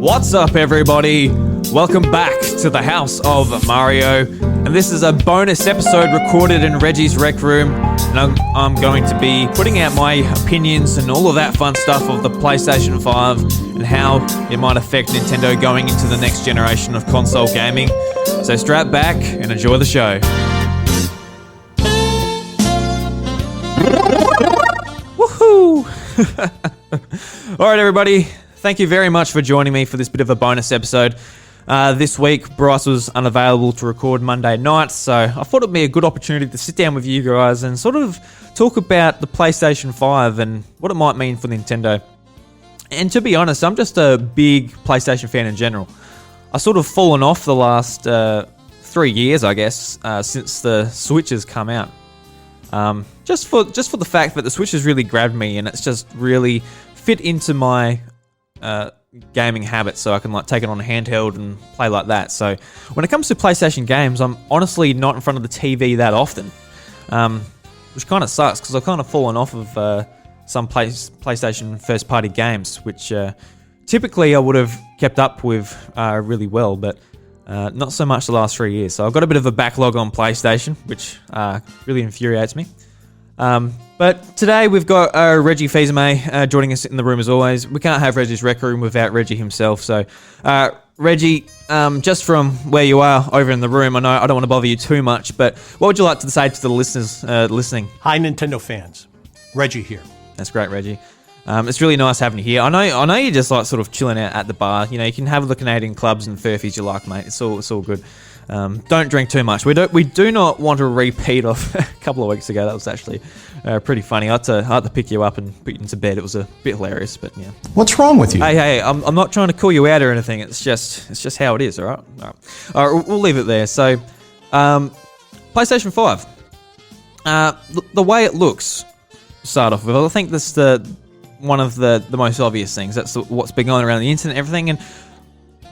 What's up, everybody? Welcome back to the House of Mario, and this is a bonus episode recorded in Reggie's Rec Room, and I'm going to be putting out my opinions and all of that fun stuff of the PlayStation 5 and how it might affect Nintendo going into the next generation of console gaming. So strap back and enjoy the show. Woohoo! Alright, everybody. Thank you very much for joining me for this bit of a bonus episode. This week, Bryce was unavailable to record Monday night, so I thought it'd be a good opportunity to sit down with you guys and sort of talk about the PlayStation 5 and what it might mean for Nintendo. And to be honest, I'm just a big PlayStation fan in general. I've sort of fallen off the last 3 years, I guess, since the Switch has come out. Just for the fact that the Switch has really grabbed me and it's just really fit into my gaming habits, so I can like take it on a handheld and play like that. So when it comes to PlayStation games, I'm honestly not in front of the TV that often, which kind of sucks because I've kind of fallen off of some PlayStation first party games, which typically I would have kept up with really well, but not so much the last 3 years. So I've got a bit of a backlog on PlayStation, which really infuriates me. But today we've got Reggie Fils-Aimé joining us in the room as always. We can't have Reggie's Rec Room without Reggie himself. So, Reggie, just from where you are over in the room, I know I don't want to bother you too much, but what would you like to say to the listeners listening? Hi, Nintendo fans. Reggie here. That's great, Reggie. It's really nice having you here. I know you're just like sort of chilling out at the bar. You know, you can have the Canadian clubs and furfies you like, mate. It's all good. Don't drink too much. We do not want a repeat of a couple of weeks ago. That was actually pretty funny. I had to pick you up and put you into bed. It was a bit hilarious, but yeah. What's wrong with you? Hey, I'm not trying to call you out or anything. It's just how it is. All right. We'll leave it there. So, PlayStation 5. The way it looks. Start off with. I think that's one of the most obvious things. That's what's been going around the internet and everything. And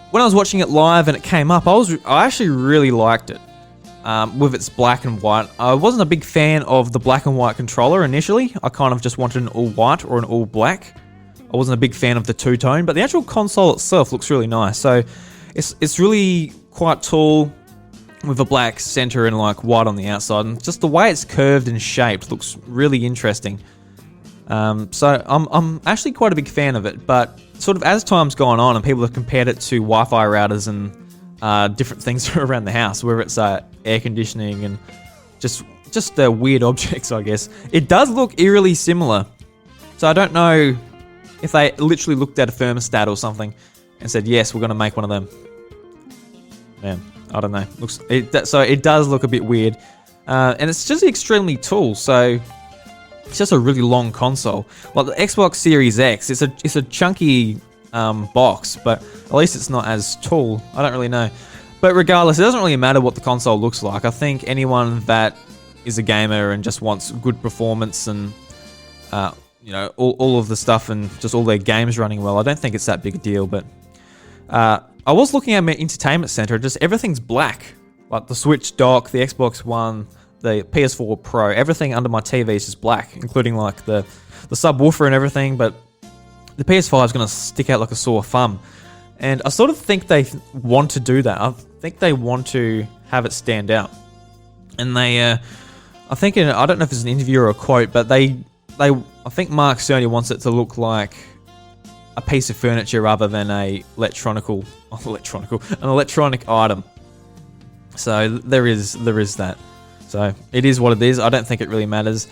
when I was watching it live and it came up, I actually really liked it with its black and white. I wasn't a big fan of the black and white controller initially. I kind of just wanted an all white or an all black. I wasn't a big fan of the two-tone, but the actual console itself looks really nice. So it's really quite tall with a black center and like white on the outside, and just the way it's curved and shaped looks really interesting. So I'm actually quite a big fan of it, but sort of as time's gone on and people have compared it to Wi-Fi routers and different things around the house, whether it's air conditioning and just weird objects, I guess, it does look eerily similar. So I don't know if they literally looked at a thermostat or something and said, yes, we're going to make one of them. Man, I don't know. So it does look a bit weird. And it's just extremely tall, so it's just a really long console. Like the Xbox Series X, it's a chunky box, but at least it's not as tall. I don't really know. But regardless, it doesn't really matter what the console looks like. I think anyone that is a gamer and just wants good performance and all of the stuff and just all their games running well, I don't think it's that big a deal. But I was looking at my entertainment center, just everything's black. Like the Switch dock, the Xbox One, the PS4 Pro, everything under my TV is just black, including like the subwoofer and everything, but the PS5 is going to stick out like a sore thumb. And I sort of think they want to do that. I think they want to have it stand out. And they, I don't know if it's an interview or a quote, but I think Mark Cerny wants it to look like a piece of furniture rather than an electronic item. So there is that. So it is what it is. I don't think it really matters.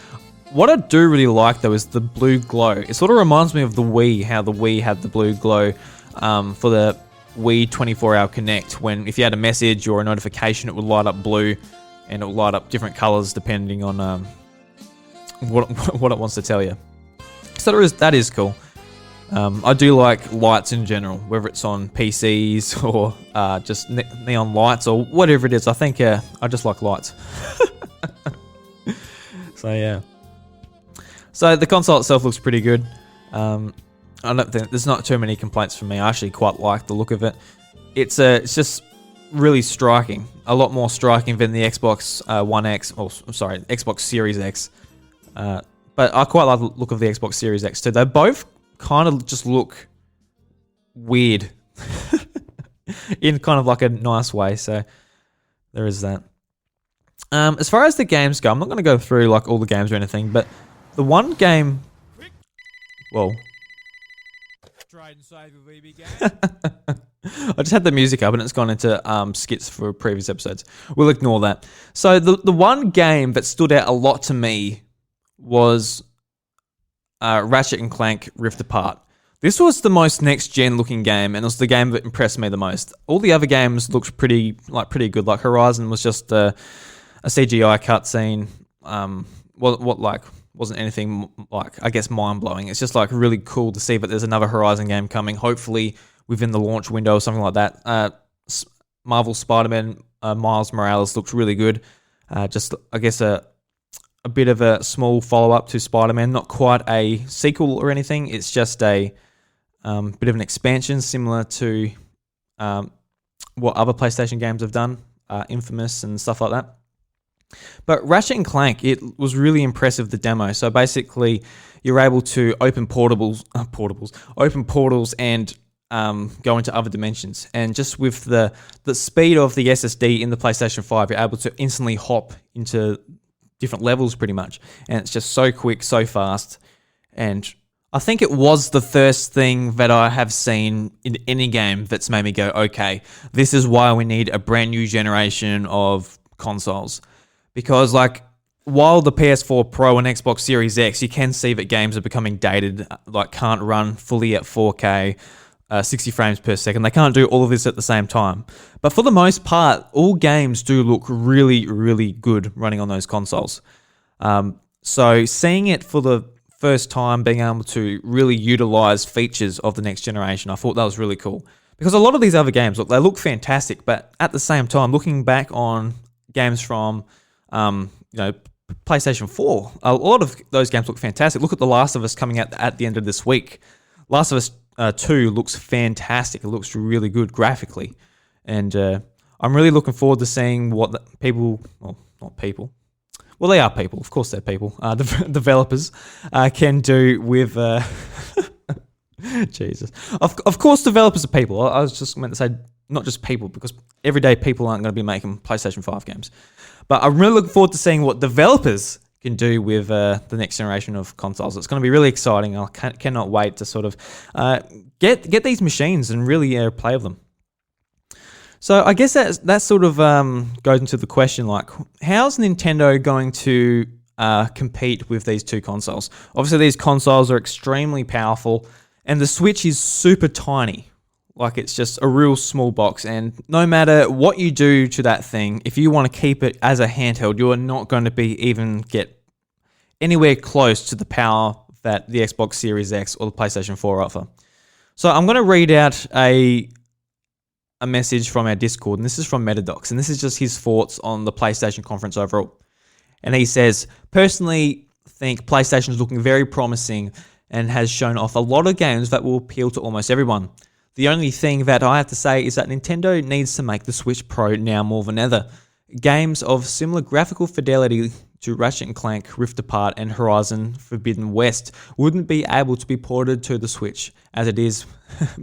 What I do really like though is the blue glow. It sort of reminds me of the Wii, how the Wii had the blue glow for the Wii 24-hour Connect, when if you had a message or a notification, it would light up blue and it would light up different colors depending on what it wants to tell you. So that is cool. I do like lights in general, whether it's on PCs or just neon lights or whatever it is. I think I just like lights. So yeah. So the console itself looks pretty good. I don't think there's not too many complaints from me. I actually quite like the look of it. It's just really striking. A lot more striking than the Xbox One X, Xbox Series X. But I quite like the look of the Xbox Series X too. They both kind of just look weird. in kind of like a nice way. So there is that. As far as the games go, I'm not going to go through like all the games or anything, but the one game, well, Try and save a VB game. I just had the music up and it's gone into skits for previous episodes. We'll ignore that. So the one game that stood out a lot to me was Ratchet and Clank Rift Apart. This was the most next-gen looking game, and it was the game that impressed me the most. All the other games looked pretty good. Like Horizon was just a CGI cutscene. Wasn't anything like, I guess, mind-blowing. It's just like really cool to see that there's another Horizon game coming, hopefully within the launch window or something like that. Marvel Spider-Man Miles Morales looks really good. Just, I guess, a bit of a small follow-up to Spider-Man. Not quite a sequel or anything. It's just a bit of an expansion similar to what other PlayStation games have done, Infamous and stuff like that. But Ratchet and Clank, it was really impressive, the demo. So basically, you're able to open portals and go into other dimensions. And just with the speed of the SSD in the PlayStation 5, you're able to instantly hop into different levels pretty much. And it's just so quick, so fast. And I think it was the first thing that I have seen in any game that's made me go, okay, this is why we need a brand new generation of consoles. Because, like, while the PS4 Pro and Xbox Series X, you can see that games are becoming dated, like can't run fully at 4K, 60 frames per second. They can't do all of this at the same time. But for the most part, all games do look really, really good running on those consoles. So seeing it for the first time, being able to really utilize features of the next generation, I thought that was really cool. Because a lot of these other games, look, they look fantastic, but at the same time, looking back on games from PlayStation 4, a lot of those games look fantastic. Look at The Last of Us coming out at the end of this week. Last of Us 2 looks fantastic. It looks really good graphically. And I'm really looking forward to seeing what not people. Well, they are people. Of course they're people. Developers can do with... Jesus. Of course developers are people. I was just meant to say not just people, because everyday people aren't going to be making PlayStation 5 games. But I'm really looking forward to seeing what developers can do with the next generation of consoles. It's going to be really exciting. I cannot wait to sort of get these machines and really play with them. So I guess that sort of goes into the question, like, how's Nintendo going to compete with these two consoles? Obviously, these consoles are extremely powerful, and the Switch is super tiny. Like, it's just a real small box, and no matter what you do to that thing, if you want to keep it as a handheld, you are not going to even get anywhere close to the power that the Xbox Series X or the PlayStation 4 offer. So I'm going to read out a message from our Discord, and this is from Metadocs, and this is just his thoughts on the PlayStation conference overall. And he says, personally think PlayStation is looking very promising and has shown off a lot of games that will appeal to almost everyone. The only thing that I have to say is that Nintendo needs to make the Switch Pro now more than ever. Games of similar graphical fidelity to Ratchet & Clank Rift Apart and Horizon Forbidden West wouldn't be able to be ported to the Switch as it is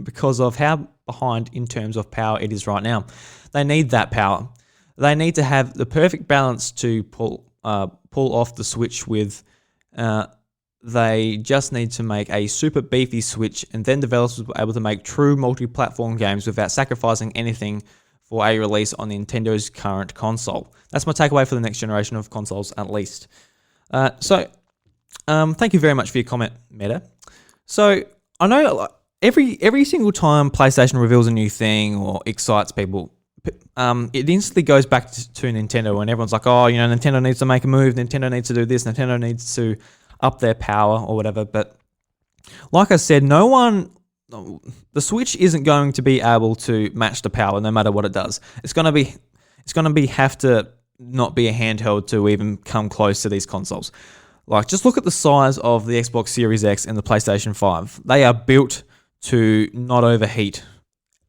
because of how behind in terms of power it is right now. They need that power. They need to have the perfect balance to pull off the Switch with. They just need to make a super beefy Switch, and then developers will be able to make true multi-platform games without sacrificing anything for a release on Nintendo's current console. That's my takeaway for the next generation of consoles, at least. Thank you very much for your comment, Meta. So I know every single time PlayStation reveals a new thing or excites people, it instantly goes back to Nintendo, and everyone's like, oh, Nintendo needs to make a move, Nintendo needs to do this, Nintendo needs to up their power or whatever. But like I said, the Switch isn't going to be able to match the power no matter what it does. It's going to have to not be a handheld to even come close to these consoles. Like, just look at the size of the Xbox Series X and the PlayStation 5. They are built to not overheat,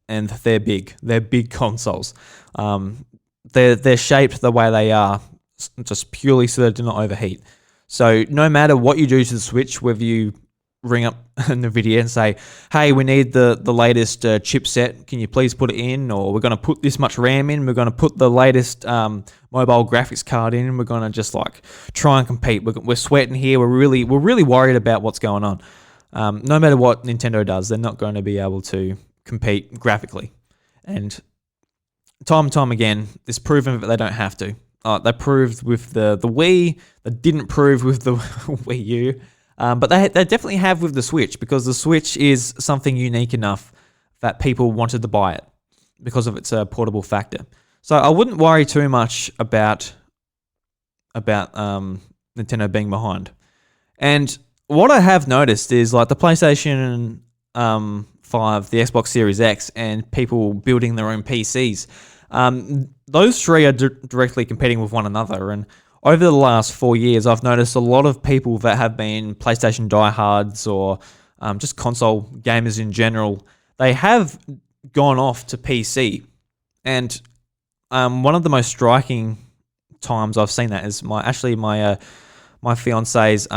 and they're big. They're big consoles. They're shaped the way they are just purely so they do not overheat. So no matter what you do to the Switch, whether you ring up NVIDIA and say, hey, we need the latest chipset. Can you please put it in? Or we're going to put this much RAM in. We're going to put the latest mobile graphics card in. We're going to just like try and compete. We're sweating here. We're really worried about what's going on. No matter what Nintendo does, they're not going to be able to compete graphically. And time and time again, it's proven that they don't have to. They proved with the Wii. They didn't prove with the Wii U. But they definitely have with the Switch, because the Switch is something unique enough that people wanted to buy it because of its portable factor. So I wouldn't worry too much about Nintendo being behind. And what I have noticed is like the PlayStation 5, the Xbox Series X, and people building their own PCs. Those three are directly competing with one another, and over the last 4 years, I've noticed a lot of people that have been PlayStation diehards or just console gamers in general, they have gone off to PC. And one of the most striking times I've seen that is my fiance's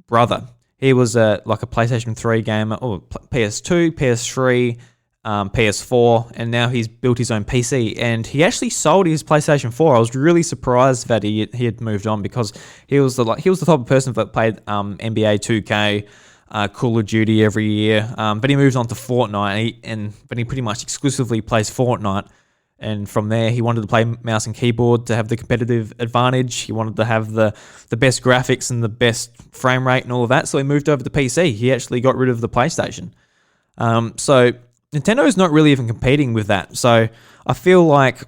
brother. He was like a PlayStation 3 gamer, or PS2, PS3, PS4, and now he's built his own PC, and he actually sold his PlayStation 4. I was really surprised that he had moved on, because he was the type of person that played NBA 2K, Call of Duty every year, but he moved on to Fortnite, but he pretty much exclusively plays Fortnite. And from there, he wanted to play mouse and keyboard to have the competitive advantage. He wanted to have the best graphics and the best frame rate and all of that. So he moved over to PC. He actually got rid of the PlayStation. So Nintendo is not really even competing with that. So I feel like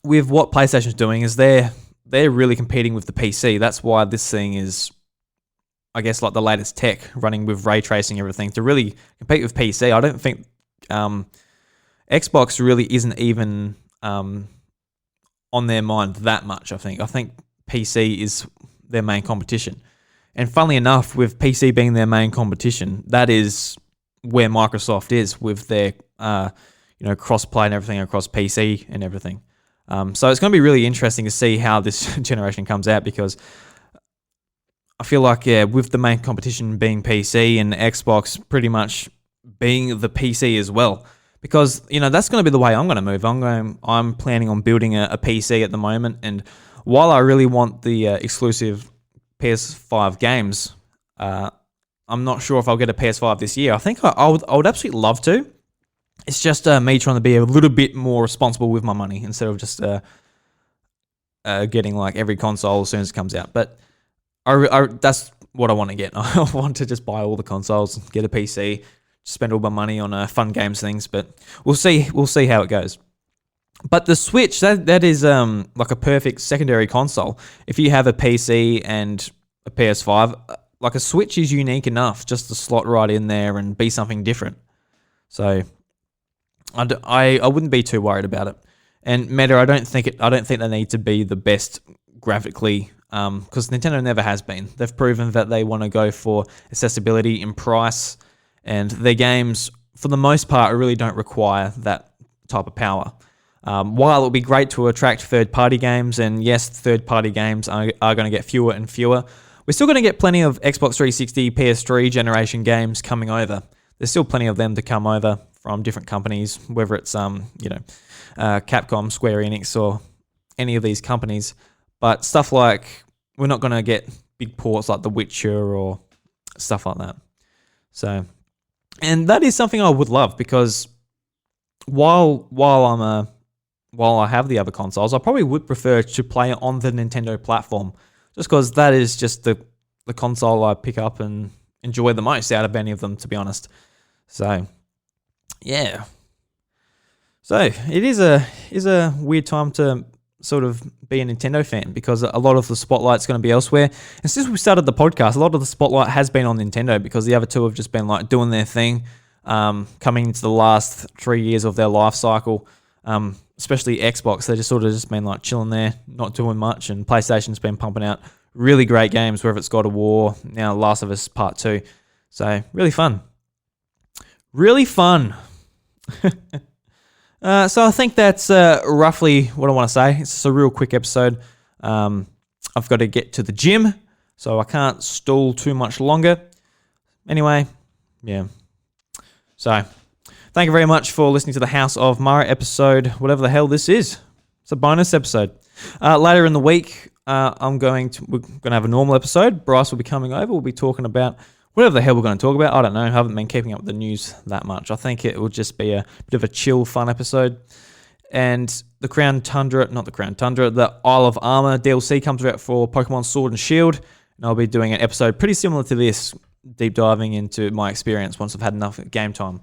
with what PlayStation's doing is they're really competing with the PC. That's why this thing is, I guess, like the latest tech, running with ray tracing and everything to really compete with PC. I don't think Xbox really isn't even on their mind that much, I think. I think PC is their main competition. And funnily enough, with PC being their main competition, that is where Microsoft is with their cross-play and everything across PC and everything. So it's going to be really interesting to see how this generation comes out, because I feel like, with the main competition being PC and Xbox pretty much being the PC as well, because that's going to be the way I'm going to move. I'm planning on building a PC at the moment, and while I really want the exclusive PS5 games, I'm not sure if I'll get a PS5 this year. I think I would absolutely love to. It's just me trying to be a little bit more responsible with my money instead of just getting like every console as soon as it comes out. But that's what I want to get. I want to just buy all the consoles, get a PC, spend all my money on fun games things. But we'll see how it goes. But the Switch, that is like a perfect secondary console. If you have a PC and a PS5, like a Switch is unique enough just to slot right in there and be something different. So I wouldn't be too worried about it. And Meta, I don't think they need to be the best graphically, because Nintendo never has been. They've proven that they want to go for accessibility in price, and their games, for the most part, really don't require that type of power. While it will be great to attract third-party games, and yes, third-party games are going to get fewer and fewer, we're still going to get plenty of Xbox 360, PS3 generation games coming over. There's still plenty of them to come over from different companies, whether it's Capcom, Square Enix, or any of these companies. But stuff like, we're not going to get big ports like The Witcher or stuff like that. So, and that is something I would love, because while I have the other consoles, I probably would prefer to play on the Nintendo platform, just because that is just the console I pick up and enjoy the most out of any of them, to be honest. So, yeah. So it is a weird time to sort of be a Nintendo fan, because a lot of the spotlight's going to be elsewhere. And since we started the podcast, a lot of the spotlight has been on Nintendo, because the other two have just been like doing their thing, coming into the last 3 years of their life cycle. Especially Xbox, they just been like chilling there, not doing much, and PlayStation's been pumping out really great games, whether it's God of War, now Last of Us Part 2. So, really fun. Really fun. So I think that's roughly what I want to say. It's just a real quick episode. I've got to get to the gym, so I can't stall too much longer. Anyway, yeah. So, thank you very much for listening to the House of Mario episode, whatever the hell this is. It's a bonus episode. Later in the week, we're going to have a normal episode. Bryce will be coming over. We'll be talking about whatever the hell we're going to talk about. I don't know. I haven't been keeping up with the news that much. I think it will just be a bit of a chill, fun episode. And the Isle of Armor DLC comes out for Pokemon Sword and Shield. And I'll be doing an episode pretty similar to this, deep diving into my experience once I've had enough game time.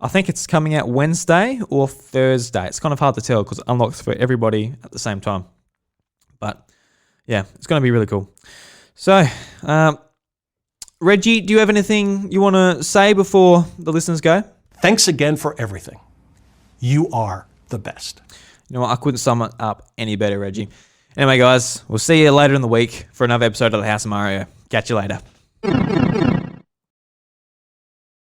I think it's coming out Wednesday or Thursday. It's kind of hard to tell because it unlocks for everybody at the same time. But yeah, it's going to be really cool. So, Reggie, do you have anything you want to say before the listeners go? Thanks again for everything. You are the best. You know what? I couldn't sum it up any better, Reggie. Anyway, guys, we'll see you later in the week for another episode of the House of Mario. Catch you later.